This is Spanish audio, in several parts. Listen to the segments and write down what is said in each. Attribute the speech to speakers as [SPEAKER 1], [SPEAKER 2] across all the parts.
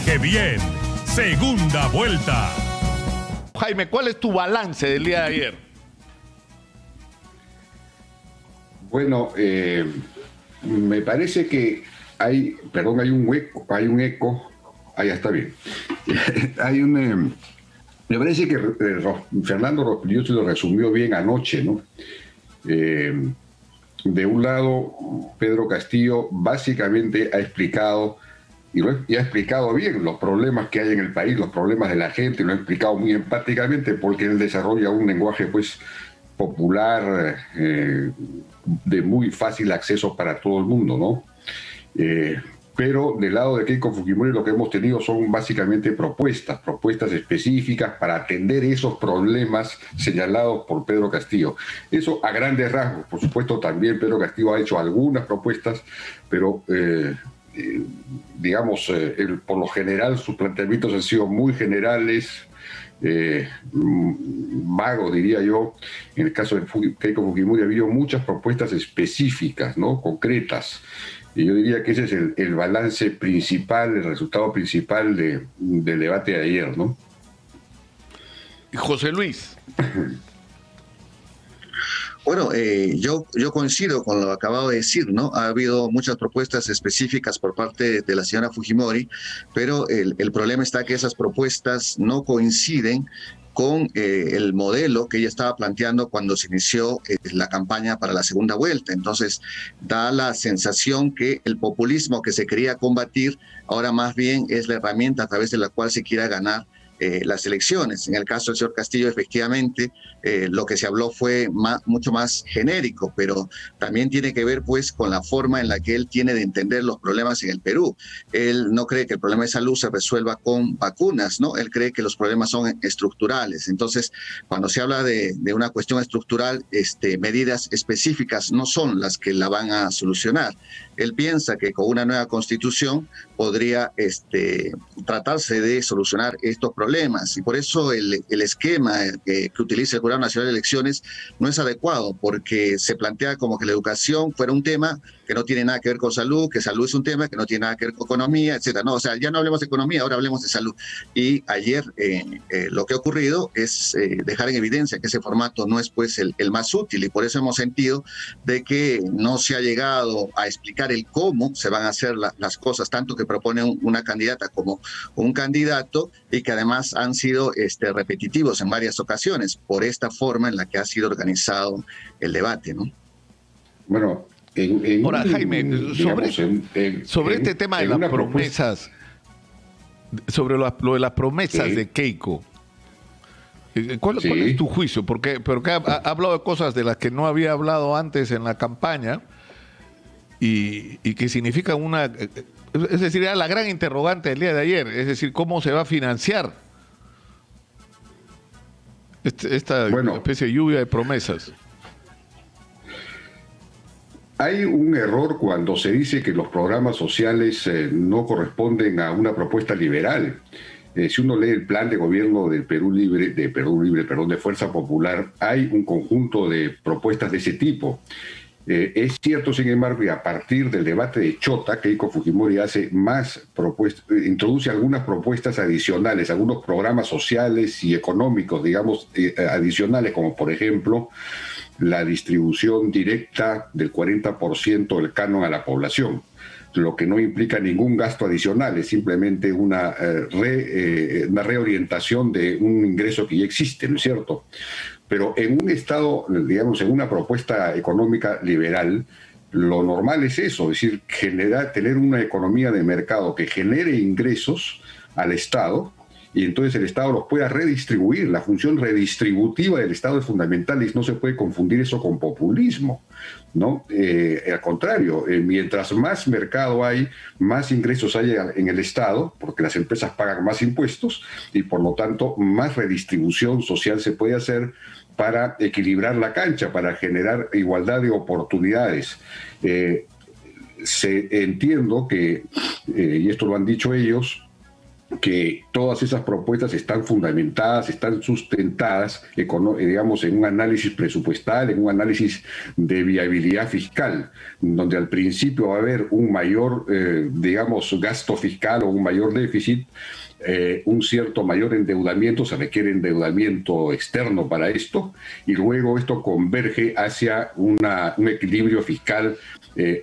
[SPEAKER 1] ¡Qué bien! Segunda vuelta.
[SPEAKER 2] Jaime, ¿cuál es tu balance del día de ayer?
[SPEAKER 3] Bueno, me parece que hay un eco, ya está bien. Me parece que Fernando Rospigliosi lo resumió bien anoche, ¿no? De un lado, Pedro Castillo básicamente ha explicado, y ha explicado bien los problemas que hay en el país, los problemas de la gente, lo ha explicado muy empáticamente porque él desarrolla un lenguaje pues popular, de muy fácil acceso para todo el mundo, ¿no? Pero del lado de Keiko Fujimori lo que hemos tenido son básicamente propuestas específicas para atender esos problemas señalados por Pedro Castillo. Eso a grandes rasgos. Por supuesto, también Pedro Castillo ha hecho algunas propuestas, pero por lo general sus planteamientos han sido muy generales, vagos, diría yo. En el caso de Keiko Fujimori ha habido muchas propuestas específicas, ¿no? Concretas. Y yo diría que ese es el balance principal, el resultado principal del debate de ayer, ¿no?
[SPEAKER 2] José Luis.
[SPEAKER 4] Bueno, yo coincido con lo acabado de decir, ¿no? Ha habido muchas propuestas específicas por parte de la señora Fujimori, pero el problema está que esas propuestas no coinciden con el modelo que ella estaba planteando cuando se inició la campaña para la segunda vuelta. Entonces, da la sensación que el populismo que se quería combatir ahora más bien es la herramienta a través de la cual se quiera ganar las elecciones. En el caso del señor Castillo, efectivamente, lo que se habló fue mucho más genérico, pero también tiene que ver pues con la forma en la que él tiene de entender los problemas en el Perú. Él no cree que el problema de salud se resuelva con vacunas, ¿no? Él cree que los problemas son estructurales. Entonces, cuando se habla de una cuestión estructural, medidas específicas no son las que la van a solucionar. Él piensa que con una nueva constitución podría tratarse de solucionar estos problemas, y por eso el esquema que utiliza el Jurado Nacional de Elecciones no es adecuado, porque se plantea como que la educación fuera un tema que no tiene nada que ver con salud, que salud es un tema que no tiene nada que ver con economía, etcétera. No, o sea, ya no hablemos de economía, ahora hablemos de salud. Y ayer lo que ha ocurrido es dejar en evidencia que ese formato no es pues el más útil, y por eso hemos sentido de que no se ha llegado a explicar el cómo se van a hacer las cosas, tanto que propone una candidata como un candidato, y que además han sido repetitivos en varias ocasiones por esta forma en la que ha sido organizado el debate, ¿no?
[SPEAKER 3] Bueno,
[SPEAKER 2] ahora, Jaime, sobre este tema de las promesas, sobre lo de las promesas
[SPEAKER 3] sí.
[SPEAKER 2] de Keiko, ¿cuál es tu juicio? Porque ha hablado de cosas de las que no había hablado antes en la campaña y que significa es decir, era la gran interrogante del día de ayer, es decir, ¿cómo se va a financiar esta especie de lluvia de promesas?
[SPEAKER 3] Hay un error cuando se dice que los programas sociales no corresponden a una propuesta liberal. Si uno lee el plan de gobierno de Fuerza Popular, hay un conjunto de propuestas de ese tipo. Es cierto, sin embargo, que a partir del debate de Chota, Keiko Fujimori hace más propuestas, introduce algunas propuestas adicionales, algunos programas sociales y económicos, digamos, adicionales, como por ejemplo la distribución directa del 40% del canon a la población, lo que no implica ningún gasto adicional, es simplemente una reorientación de un ingreso que ya existe, ¿no es cierto? Pero en un estado, digamos, en una propuesta económica liberal, lo normal es eso, es decir, tener una economía de mercado que genere ingresos al Estado, y entonces el Estado los pueda redistribuir. La función redistributiva del Estado es fundamental y no se puede confundir eso con populismo, ¿no? Al contrario, mientras más mercado hay, más ingresos hay en el Estado, porque las empresas pagan más impuestos y por lo tanto más redistribución social se puede hacer para equilibrar la cancha, para generar igualdad de oportunidades. Entiendo que, y esto lo han dicho ellos, que todas esas propuestas están fundamentadas, están sustentadas, digamos, en un análisis presupuestal, en un análisis de viabilidad fiscal, donde al principio va a haber un mayor, digamos, gasto fiscal o un mayor déficit, un cierto mayor endeudamiento, se requiere endeudamiento externo para esto, y luego esto converge hacia un equilibrio fiscal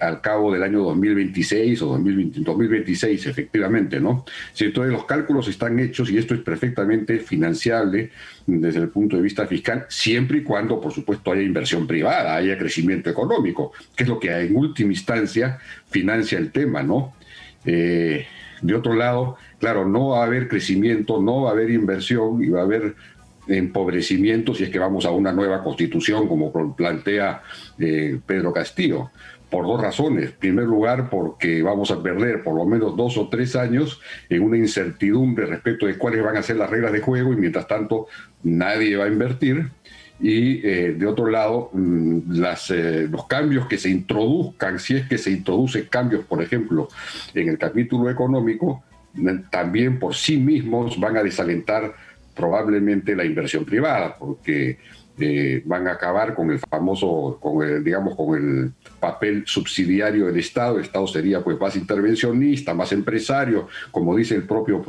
[SPEAKER 3] al cabo del año 2026 o 2026, efectivamente, ¿no? Si entonces los cálculos están hechos y esto es perfectamente financiable desde el punto de vista fiscal, siempre y cuando, por supuesto, haya inversión privada, haya crecimiento económico, que es lo que en última instancia financia el tema, ¿no? De otro lado, claro, no va a haber crecimiento, no va a haber inversión y va a haber empobrecimiento si es que vamos a una nueva constitución como plantea Pedro Castillo. Por dos razones. En primer lugar, porque vamos a perder por lo menos 2 o 3 años en una incertidumbre respecto de cuáles van a ser las reglas de juego y mientras tanto nadie va a invertir. Y de otro lado, los cambios que se introduzcan, si es que se introducen cambios, por ejemplo, en el capítulo económico, también por sí mismos van a desalentar probablemente la inversión privada, porque van a acabar con el famoso, digamos, con el papel subsidiario del Estado. El Estado sería pues más intervencionista, más empresario, como dice el propio,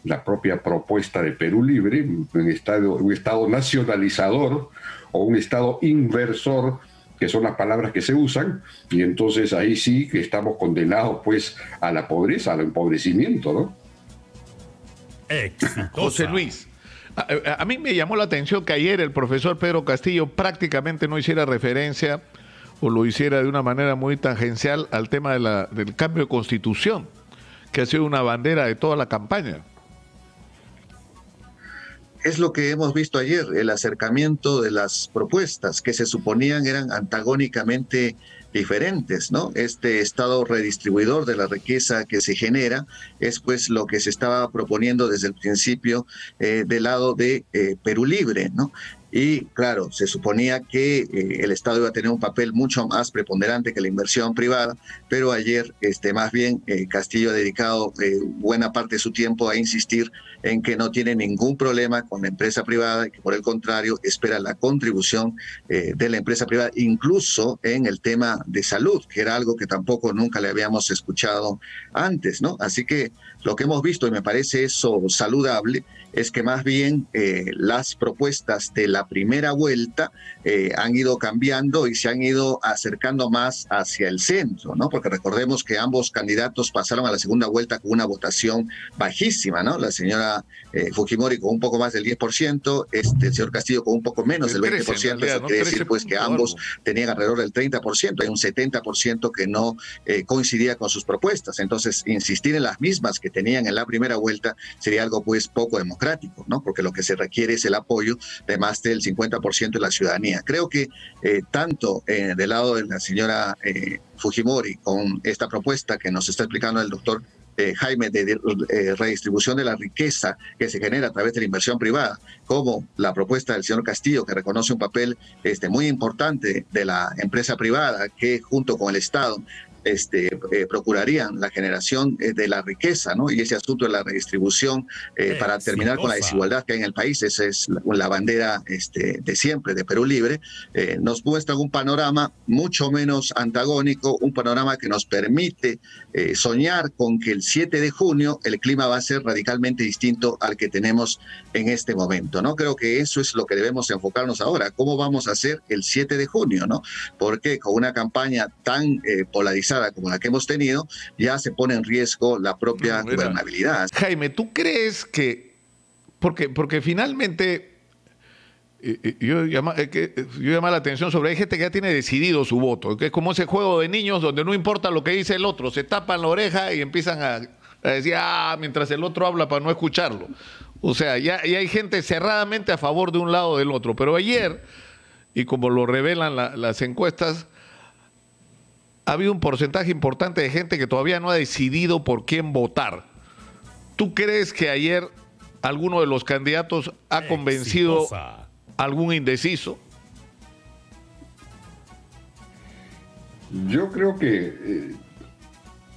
[SPEAKER 3] la propia propuesta de Perú Libre, un Estado nacionalizador o un Estado inversor, que son las palabras que se usan, y entonces ahí sí que estamos condenados pues a la pobreza, al empobrecimiento, ¿no?
[SPEAKER 2] José Luis, a mí me llamó la atención que ayer el profesor Pedro Castillo prácticamente no hiciera referencia o lo hiciera de una manera muy tangencial al tema del cambio de constitución, que ha sido una bandera de toda la campaña.
[SPEAKER 4] Es lo que hemos visto ayer, el acercamiento de las propuestas que se suponían eran antagónicamente diferentes, ¿no? Este estado redistribuidor de la riqueza que se genera es pues lo que se estaba proponiendo desde el principio del lado de Perú Libre, ¿no? Y claro, se suponía que el Estado iba a tener un papel mucho más preponderante que la inversión privada, pero ayer más bien Castillo ha dedicado buena parte de su tiempo a insistir en que no tiene ningún problema con la empresa privada y que por el contrario espera la contribución de la empresa privada, incluso en el tema de salud, que era algo que tampoco nunca le habíamos escuchado antes, ¿no? Así que lo que hemos visto, y me parece eso saludable, es que más bien las propuestas de la primera vuelta han ido cambiando y se han ido acercando más hacia el centro, ¿no? Porque recordemos que ambos candidatos pasaron a la segunda vuelta con una votación bajísima, ¿no? La señora Fujimori con un poco más del 10%, el señor Castillo con un poco menos del 20%, eso quiere decir pues que ambos tenían alrededor del 30%, hay un 70% que no coincidía con sus propuestas. Entonces, insistir en las mismas que tenían en la primera vuelta sería algo pues poco democrático, ¿no? Porque lo que se requiere es el apoyo de más del 50% de la ciudadanía. Creo que tanto del lado de la señora Fujimori con esta propuesta que nos está explicando el doctor Jaime, de redistribución de la riqueza que se genera a través de la inversión privada, como la propuesta del señor Castillo, que reconoce un papel muy importante de la empresa privada, que junto con el Estado procurarían la generación de la riqueza, ¿no? Y ese asunto de la redistribución para terminar con la desigualdad que hay en el país. Esa es la bandera de siempre de Perú Libre. Nos muestra un panorama mucho menos antagónico, un panorama que nos permite soñar con que el 7 de junio el clima va a ser radicalmente distinto al que tenemos en este momento, ¿no? Creo que eso es lo que debemos enfocarnos ahora. ¿Cómo vamos a hacer el 7 de junio, ¿no? Porque con una campaña tan polarizada como la que hemos tenido, ya se pone en riesgo la propia gobernabilidad.
[SPEAKER 2] Jaime, ¿tú crees que, porque finalmente yo llama la atención sobre, hay gente que ya tiene decidido su voto, que es como ese juego de niños donde no importa lo que dice el otro, se tapan la oreja y empiezan a decir, mientras el otro habla para no escucharlo. O sea, ya hay gente cerradamente a favor de un lado o del otro, pero ayer, y como lo revelan las encuestas, ha habido un porcentaje importante de gente que todavía no ha decidido por quién votar. ¿Tú crees que ayer alguno de los candidatos ha convencido a algún indeciso?
[SPEAKER 3] Yo creo que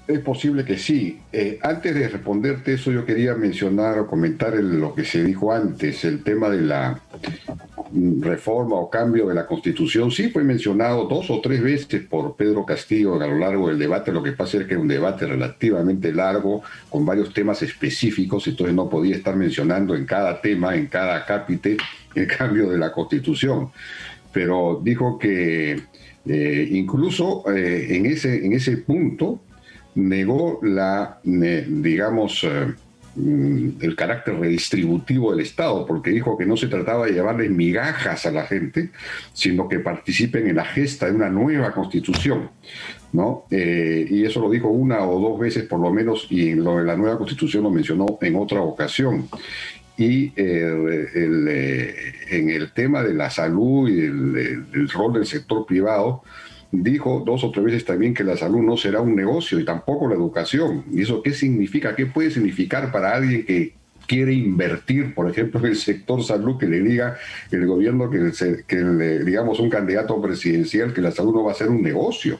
[SPEAKER 3] Es posible que sí. Antes de responderte eso, yo quería mencionar o comentar lo que se dijo antes, el tema de la reforma o cambio de la Constitución. Sí fue mencionado 2 o 3 veces por Pedro Castillo a lo largo del debate. Lo que pasa es que era un debate relativamente largo, con varios temas específicos, entonces no podía estar mencionando en cada tema, en cada cápite, el cambio de la Constitución. Pero dijo que incluso en ese punto negó el carácter redistributivo del Estado, porque dijo que no se trataba de llevarles migajas a la gente, sino que participen en la gesta de una nueva Constitución, ¿no? Y eso lo dijo 1 o 2 veces por lo menos, y en lo de la nueva Constitución lo mencionó en otra ocasión. Y en el tema de la salud y el rol del sector privado, dijo 2 o 3 veces también que la salud no será un negocio y tampoco la educación. ¿Y eso qué significa? ¿Qué puede significar para alguien que quiere invertir, por ejemplo, en el sector salud, que le diga el gobierno, digamos, un candidato presidencial, que la salud no va a ser un negocio?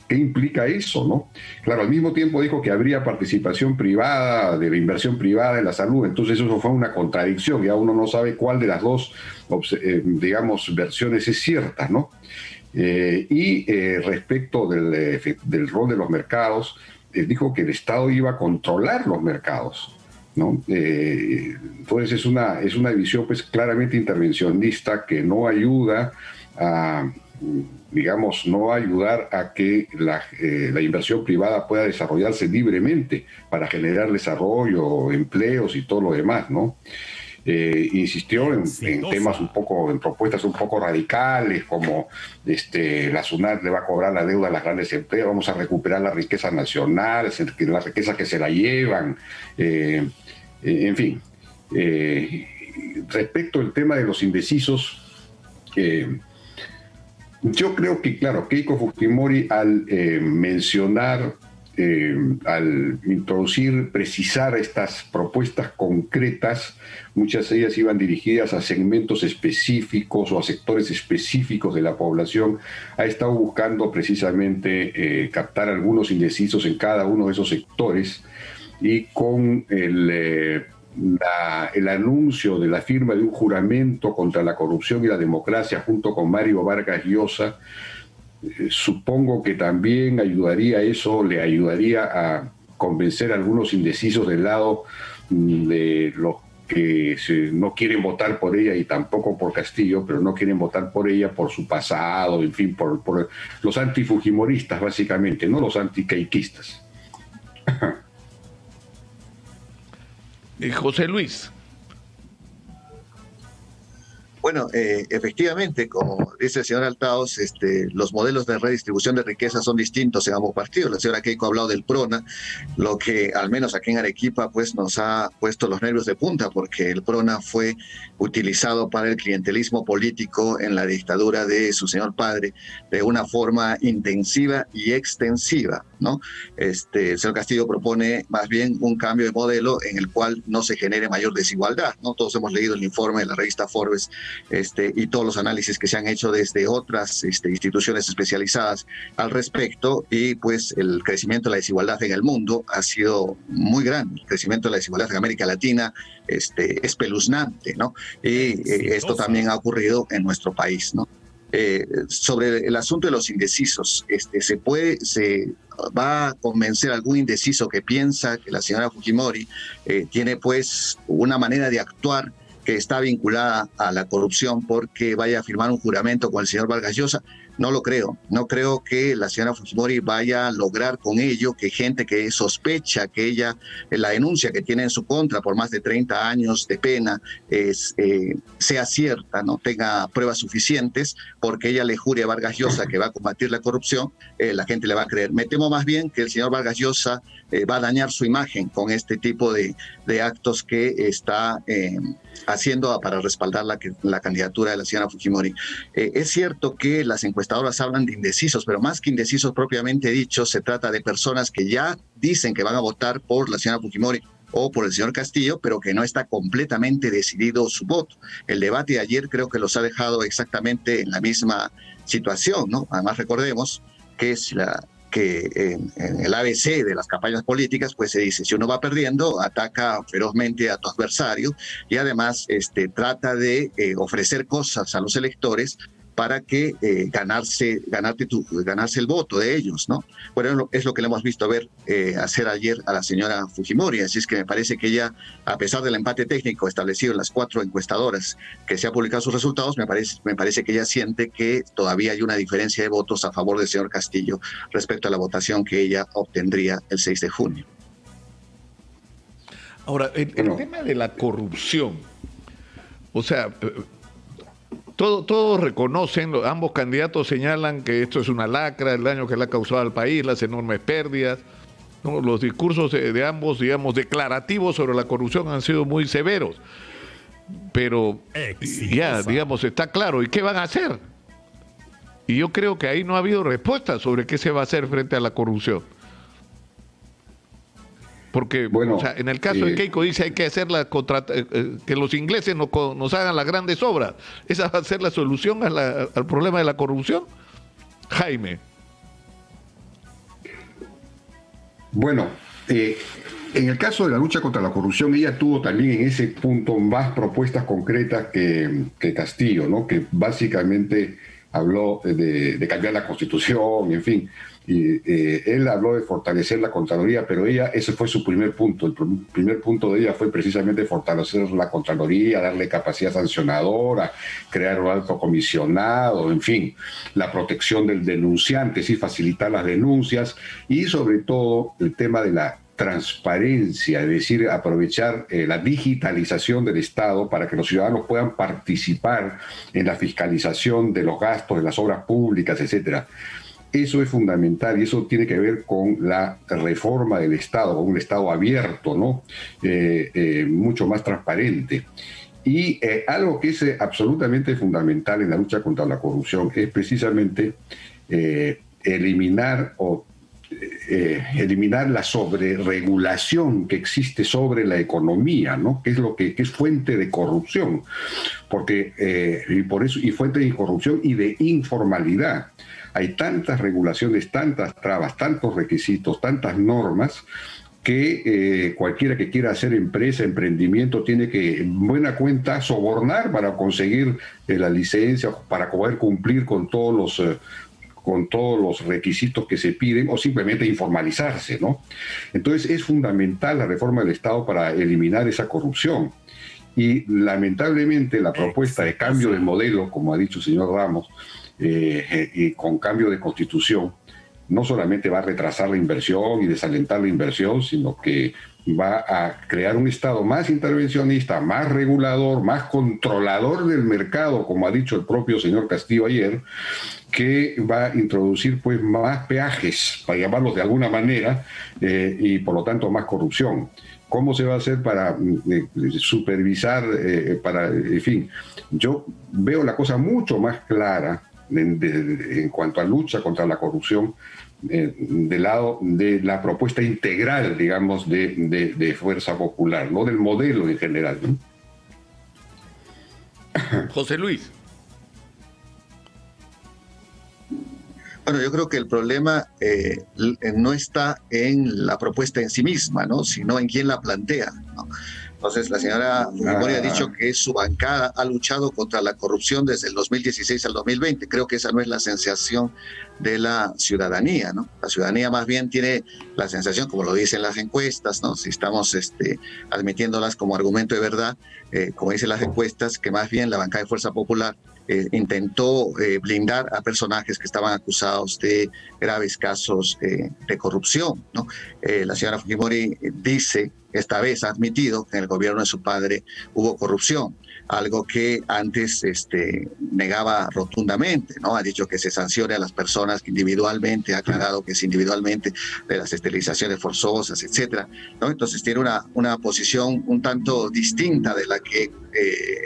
[SPEAKER 3] ¿Qué implica eso, no? Claro, al mismo tiempo dijo que habría participación privada, de la inversión privada en la salud, entonces eso fue una contradicción, ya uno no sabe cuál de las dos, digamos, versiones es cierta, ¿no? Respecto del rol de los mercados, dijo que el Estado iba a controlar los mercados, ¿no? Entonces es una visión pues claramente intervencionista que no ayuda a, digamos, no ayudar a que la inversión privada pueda desarrollarse libremente para generar desarrollo, empleos y todo lo demás, ¿no? Insistió en temas en propuestas un poco radicales, como la SUNAT le va a cobrar la deuda a las grandes empresas, vamos a recuperar la riqueza nacional, la riqueza que se la llevan, en fin. Respecto al tema de los indecisos, yo creo que, claro, Keiko Fujimori al mencionar, al introducir, precisar estas propuestas concretas, muchas de ellas iban dirigidas a segmentos específicos o a sectores específicos de la población, ha estado buscando precisamente captar algunos indecisos en cada uno de esos sectores, y con el anuncio de la firma de un juramento contra la corrupción y la democracia junto con Mario Vargas Llosa, supongo que también le ayudaría a convencer a algunos indecisos del lado de los que no quieren votar por ella y tampoco por Castillo, pero no quieren votar por ella por su pasado, en fin, por los antifujimoristas básicamente, no los antiqueiquistas.
[SPEAKER 2] José Luis.
[SPEAKER 4] Bueno, efectivamente, como dice el señor Altaos, los modelos de redistribución de riqueza son distintos en ambos partidos. La señora Keiko ha hablado del PRONA, lo que al menos aquí en Arequipa pues nos ha puesto los nervios de punta, porque el PRONA fue utilizado para el clientelismo político en la dictadura de su señor padre de una forma intensiva y extensiva, ¿no? El señor Castillo propone más bien un cambio de modelo en el cual no se genere mayor desigualdad, ¿no? Todos hemos leído el informe de la revista Forbes y todos los análisis que se han hecho desde otras instituciones especializadas al respecto, y pues el crecimiento de la desigualdad en el mundo ha sido muy grande. El crecimiento de la desigualdad en América Latina es espeluznante, ¿no? Y esto también ha ocurrido en nuestro país, ¿no? Sobre el asunto de los indecisos, se va a convencer a algún indeciso que piensa que la señora Fujimori tiene pues una manera de actuar que está vinculada a la corrupción porque vaya a firmar un juramento con el señor Vargas Llosa. No lo creo. No creo que la señora Fujimori vaya a lograr con ello que gente que sospecha que ella, la denuncia que tiene en su contra por más de 30 años de pena, sea cierta, no tenga pruebas suficientes, porque ella le jure a Vargas Llosa que va a combatir la corrupción, la gente le va a creer. Me temo más bien que el señor Vargas Llosa va a dañar su imagen con este tipo de actos que está haciendo para respaldar la candidatura de la señora Fujimori. Es cierto que las encuestadoras hablan de indecisos, pero más que indecisos propiamente dichos, se trata de personas que ya dicen que van a votar por la señora Fujimori o por el señor Castillo, pero que no está completamente decidido su voto. El debate de ayer creo que los ha dejado exactamente en la misma situación, ¿no? Además recordemos que en el ABC de las campañas políticas, pues se dice, si uno va perdiendo, ataca ferozmente a tu adversario y además trata de ofrecer cosas a los electores para que ganarse el voto de ellos, ¿no? Bueno, es lo que le hemos visto hacer ayer a la señora Fujimori, así es que me parece que ella, a pesar del empate técnico establecido en las 4 encuestadoras que se han publicado sus resultados, me parece que ella siente que todavía hay una diferencia de votos a favor del señor Castillo respecto a la votación que ella obtendría el 6 de junio.
[SPEAKER 2] Ahora, el tema de la corrupción, o sea, todos reconocen, ambos candidatos señalan que esto es una lacra, el daño que le ha causado al país, las enormes pérdidas, ¿no? Los discursos de ambos, digamos, declarativos sobre la corrupción han sido muy severos. Pero ya, digamos, está claro. ¿Y qué van a hacer? Y yo creo que ahí no ha habido respuesta sobre qué se va a hacer frente a la corrupción. Porque, o sea, en el caso de Keiko dice hay que hacer que los ingleses nos hagan las grandes obras. ¿Esa va a ser la solución al problema de la corrupción? Jaime.
[SPEAKER 3] Bueno, en el caso de la lucha contra la corrupción, ella tuvo también en ese punto más propuestas concretas que Castillo, ¿no? Que básicamente habló de cambiar la Constitución, en fin. Y él habló de fortalecer la Contraloría, pero ese fue su primer punto. El primer punto de ella fue precisamente fortalecer la Contraloría, darle capacidad sancionadora, crear un alto comisionado, en fin, la protección del denunciante, sí, facilitar las denuncias y sobre todo el tema de la transparencia, es decir, aprovechar la digitalización del Estado para que los ciudadanos puedan participar en la fiscalización de los gastos, de las obras públicas, etcétera. Eso es fundamental y eso tiene que ver con la reforma del Estado, con un Estado abierto, ¿no? Mucho más transparente. Y algo que es absolutamente fundamental en la lucha contra la corrupción es precisamente eliminar la sobreregulación que existe sobre la economía, ¿no? Que es lo que es fuente de corrupción, porque y fuente de corrupción y de informalidad. Hay tantas regulaciones, tantas trabas, tantos requisitos, tantas normas que cualquiera que quiera hacer empresa, emprendimiento, tiene que, en buena cuenta, sobornar para conseguir la licencia, para poder cumplir con todos los requisitos que se piden o simplemente informalizarse, ¿no? Entonces es fundamental la reforma del Estado para eliminar esa corrupción. Y lamentablemente la propuesta de cambio de modelo, como ha dicho el señor Ramos, y con cambio de constitución, no solamente va a retrasar la inversión y desalentar la inversión, sino que va a crear un Estado más intervencionista, más regulador, más controlador del mercado, como ha dicho el propio señor Castillo ayer, que va a introducir pues más peajes, para llamarlos de alguna manera, y por lo tanto más corrupción. ¿Cómo se va a hacer para supervisar, en fin? Yo veo la cosa mucho más clara en cuanto a lucha contra la corrupción del lado de la propuesta integral, digamos, de Fuerza Popular, no del modelo en general, ¿no?
[SPEAKER 2] José Luis.
[SPEAKER 4] Bueno, yo creo que el problema no está en la propuesta en sí misma, ¿no? Sino en quién la plantea, ¿no? Entonces, la señora Fujimori ha dicho que su bancada ha luchado contra la corrupción desde el 2016 al 2020. Creo que esa no es la sensación de la ciudadanía, ¿no? La ciudadanía más bien tiene la sensación, como lo dicen las encuestas, ¿no? Si estamos admitiéndolas como argumento de verdad, como dicen las encuestas, que más bien la bancada de Fuerza Popular intentó blindar a personajes que estaban acusados de graves casos de corrupción, ¿no? La señora Fujimori dice, esta vez ha admitido que en el gobierno de su padre hubo corrupción, algo que antes negaba rotundamente, ¿no? Ha dicho que se sancione a las personas que individualmente, ha aclarado que es individualmente, de las esterilizaciones forzosas, etcétera, ¿no? Entonces tiene una posición un tanto distinta de la que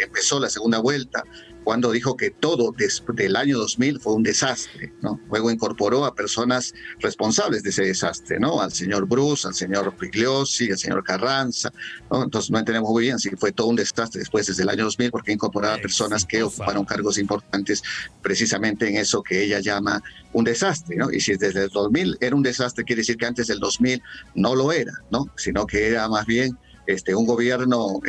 [SPEAKER 4] empezó la segunda vuelta, cuando dijo que todo del año 2000 fue un desastre, ¿no? Luego incorporó a personas responsables de ese desastre, ¿no? Al señor Bruce, al señor Pigliosi, al señor Carranza, ¿no? Entonces no entendemos muy bien si fue todo un desastre después desde el año 2000, porque incorporaba a personas que ocuparon cargos importantes precisamente en eso que ella llama un desastre, ¿no? Y si desde el 2000 era un desastre, quiere decir que antes del 2000 no lo era, ¿no? Sino que era más bien un gobierno,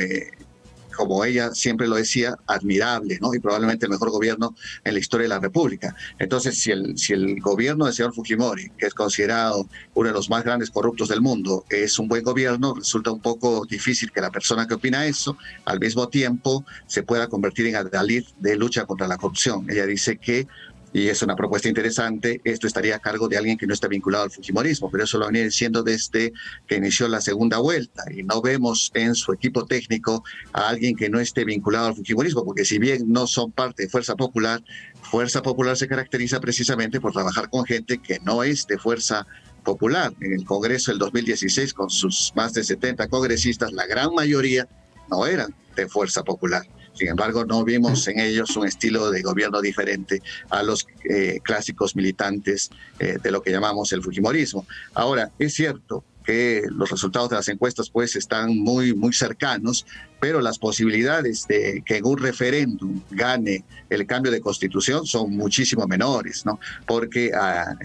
[SPEAKER 4] como ella siempre lo decía, admirable, ¿no? Y probablemente el mejor gobierno en la historia de la República. Entonces, si el gobierno del señor Fujimori, que es considerado uno de los más grandes corruptos del mundo, es un buen gobierno, resulta un poco difícil que la persona que opina eso, al mismo tiempo, se pueda convertir en adalid de lucha contra la corrupción. Ella dice que, y es una propuesta interesante, esto estaría a cargo de alguien que no está vinculado al fujimorismo, pero eso lo venía diciendo desde que inició la segunda vuelta, y no vemos en su equipo técnico a alguien que no esté vinculado al fujimorismo, porque si bien no son parte de Fuerza Popular se caracteriza precisamente por trabajar con gente que no es de Fuerza Popular. En el Congreso del 2016, con sus más de 70 congresistas, la gran mayoría no eran de Fuerza Popular. Sin embargo, no vimos en ellos un estilo de gobierno diferente a los clásicos militantes de lo que llamamos el fujimorismo. Ahora, es cierto que los resultados de las encuestas pues están muy, muy cercanos, pero las posibilidades de que en un referéndum gane el cambio de constitución son muchísimo menores, ¿no? Porque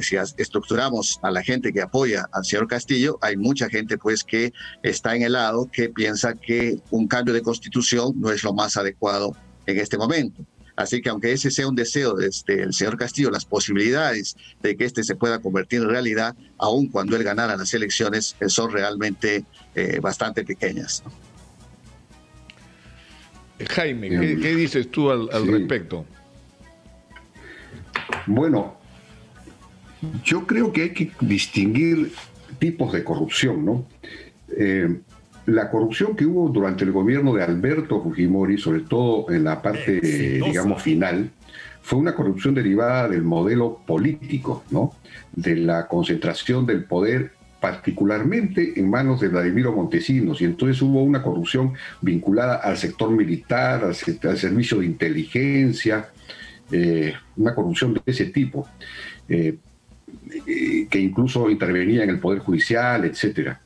[SPEAKER 4] si estructuramos a la gente que apoya al señor Castillo, hay mucha gente pues que está en el lado que piensa que un cambio de constitución no es lo más adecuado en este momento. Así que aunque ese sea un deseo del señor Castillo, las posibilidades de que este se pueda convertir en realidad, aun cuando él ganara las elecciones, son realmente bastante pequeñas, ¿no?
[SPEAKER 2] Jaime, ¿qué dices tú al respecto?
[SPEAKER 3] Bueno, yo creo que hay que distinguir tipos de corrupción, ¿no? La corrupción que hubo durante el gobierno de Alberto Fujimori, sobre todo en la parte, digamos, final, fue una corrupción derivada del modelo político, ¿no? De la concentración del poder, particularmente en manos de Vladimiro Montesinos, y entonces hubo una corrupción vinculada al sector militar, al servicio de inteligencia, una corrupción de ese tipo, que incluso intervenía en el Poder Judicial, etcétera.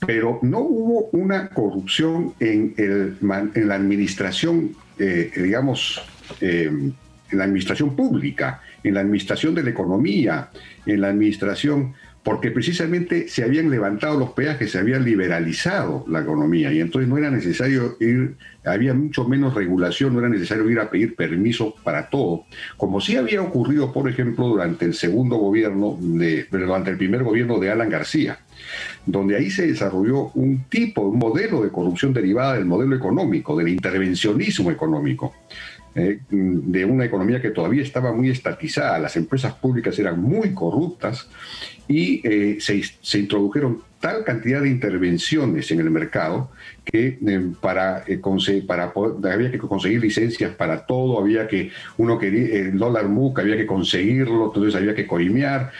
[SPEAKER 3] Pero no hubo una corrupción en la administración, digamos, en la administración pública, en la administración de la economía, en la administración, porque precisamente se habían levantado los peajes, se había liberalizado la economía y entonces no era necesario había mucho menos regulación, no era necesario ir a pedir permiso para todo, como sí había ocurrido, por ejemplo, durante el durante el primer gobierno de Alan García, donde ahí se desarrolló un modelo de corrupción derivada del modelo económico, del intervencionismo económico, de una economía que todavía estaba muy estatizada, las empresas públicas eran muy corruptas y se introdujeron tal cantidad de intervenciones en el mercado que había que conseguir licencias para todo, uno quería el dólar MUC, había que conseguirlo, entonces había que coimear,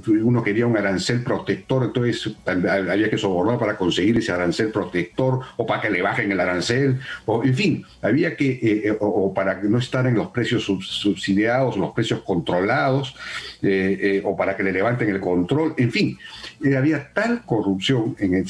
[SPEAKER 3] uno quería un arancel protector, entonces había que sobornar para conseguir ese arancel protector o para que le bajen el arancel, o en fin, había que, o para no estar en los precios subsidiados, los precios controlados, o para que le levanten el control, en fin. Había tal corrupción en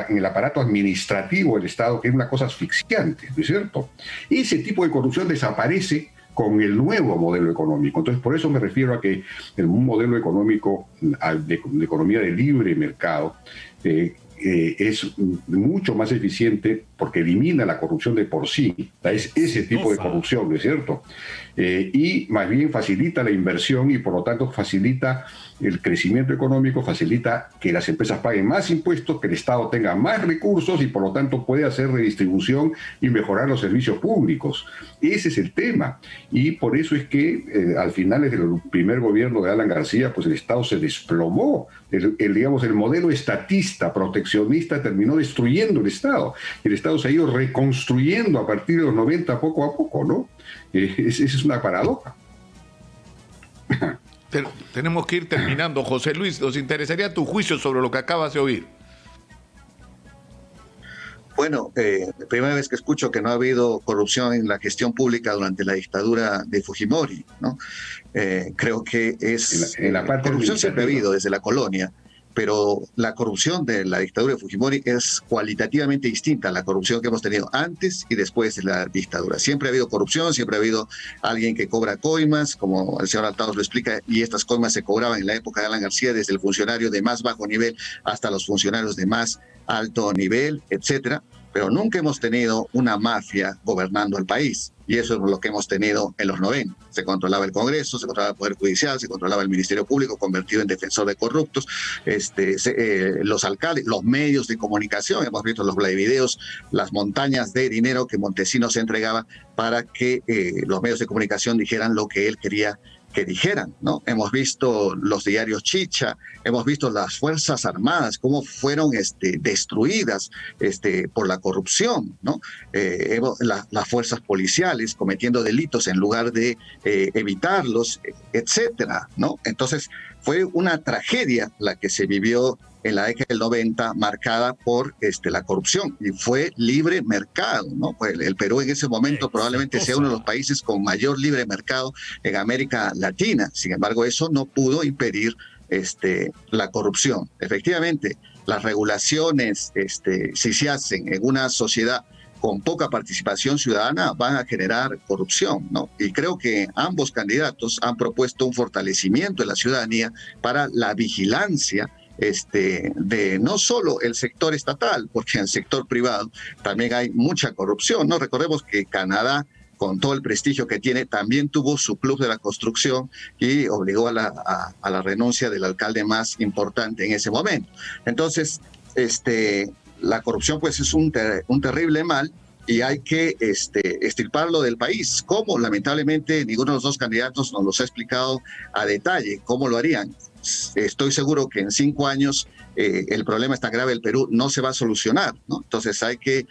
[SPEAKER 3] el aparato administrativo del Estado que era una cosa asfixiante, ¿no es cierto? Ese tipo de corrupción desaparece con el nuevo modelo económico. Entonces, por eso me refiero a que un modelo económico de economía de libre mercado es mucho más eficiente porque elimina la corrupción de por sí. Es ese tipo de corrupción, ¿no es cierto? Y más bien facilita la inversión y por lo tanto facilita el crecimiento económico, facilita que las empresas paguen más impuestos, que el Estado tenga más recursos y por lo tanto puede hacer redistribución y mejorar los servicios públicos. Ese es el tema. Y por eso es que al final del primer gobierno de Alan García, pues el Estado se desplomó. El modelo estatista, proteccionista, terminó destruyendo el Estado. El Estado se ha ido reconstruyendo a partir de los 90 poco a poco, ¿no? Esa es una paradoja.
[SPEAKER 2] Tenemos que ir terminando. José Luis, ¿nos interesaría tu juicio sobre lo que acabas de oír?
[SPEAKER 4] Bueno, primera vez que escucho que no ha habido corrupción en la gestión pública durante la dictadura de Fujimori, ¿no? Creo que es...
[SPEAKER 3] En la parte
[SPEAKER 4] corrupción siempre ha habido desde la colonia, pero la corrupción de la dictadura de Fujimori es cualitativamente distinta a la corrupción que hemos tenido antes y después de la dictadura. Siempre ha habido corrupción, siempre ha habido alguien que cobra coimas, como el señor Altaos lo explica, y estas coimas se cobraban en la época de Alan García desde el funcionario de más bajo nivel hasta los funcionarios de más alto nivel, etcétera. Pero nunca hemos tenido una mafia gobernando el país. Y eso es lo que hemos tenido en los 90. Se controlaba el Congreso, se controlaba el Poder Judicial, se controlaba el Ministerio Público, convertido en defensor de corruptos, los alcaldes, los medios de comunicación. Hemos visto los videos, las montañas de dinero que Montesinos entregaba para que los medios de comunicación dijeran lo que él quería que dijeran, ¿no? Hemos visto los diarios Chicha, hemos visto las Fuerzas Armadas, cómo fueron destruidas por la corrupción, ¿no? Las fuerzas policiales cometiendo delitos en lugar de evitarlos, etcétera, ¿no? Entonces, fue una tragedia la que se vivió en la década del 90, marcada por la corrupción, y fue libre mercado, ¿no? Pues el Perú en ese momento probablemente sea uno de los países con mayor libre mercado en América Latina. Sin embargo, eso no pudo impedir la corrupción. Efectivamente, las regulaciones, si se hacen en una sociedad con poca participación ciudadana, van a generar corrupción, ¿no? Y creo que ambos candidatos han propuesto un fortalecimiento de la ciudadanía para la vigilancia de no solo el sector estatal, porque en el sector privado también hay mucha corrupción, ¿no? Recordemos que Canadá, con todo el prestigio que tiene, también tuvo su club de la construcción y obligó a la renuncia del alcalde más importante en ese momento. Entonces, la corrupción pues es un terrible mal y hay que extirparlo del país. ¿Cómo? Lamentablemente ninguno de los dos candidatos nos los ha explicado a detalle. ¿Cómo lo harían? Estoy seguro que en 5 años el problema es tan grave del Perú, no se va a solucionar, ¿no? Entonces hay que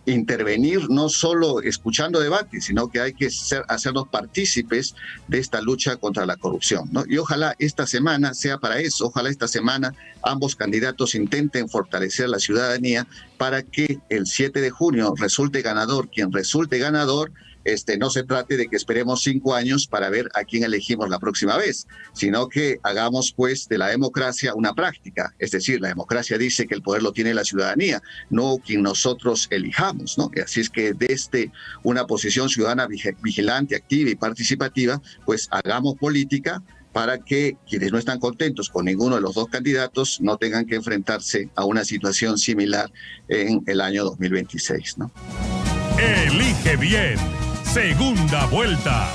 [SPEAKER 4] intervenir no solo escuchando debates, sino que hay que hacernos partícipes de esta lucha contra la corrupción, ¿no? Y ojalá esta semana sea para eso, ojalá esta semana ambos candidatos intenten fortalecer la ciudadanía para que el 7 de junio resulte ganador quien resulte ganador. No se trate de que esperemos 5 años para ver a quién elegimos la próxima vez, sino que hagamos pues de la democracia una práctica. Es decir, la democracia dice que el poder lo tiene la ciudadanía, no quien nosotros elijamos, ¿no? Y así es que desde una posición ciudadana vigilante, activa y participativa, pues hagamos política para que quienes no están contentos con ninguno de los dos candidatos no tengan que enfrentarse a una situación similar en el año 2026, ¿no?
[SPEAKER 1] Elige bien. Segunda vuelta.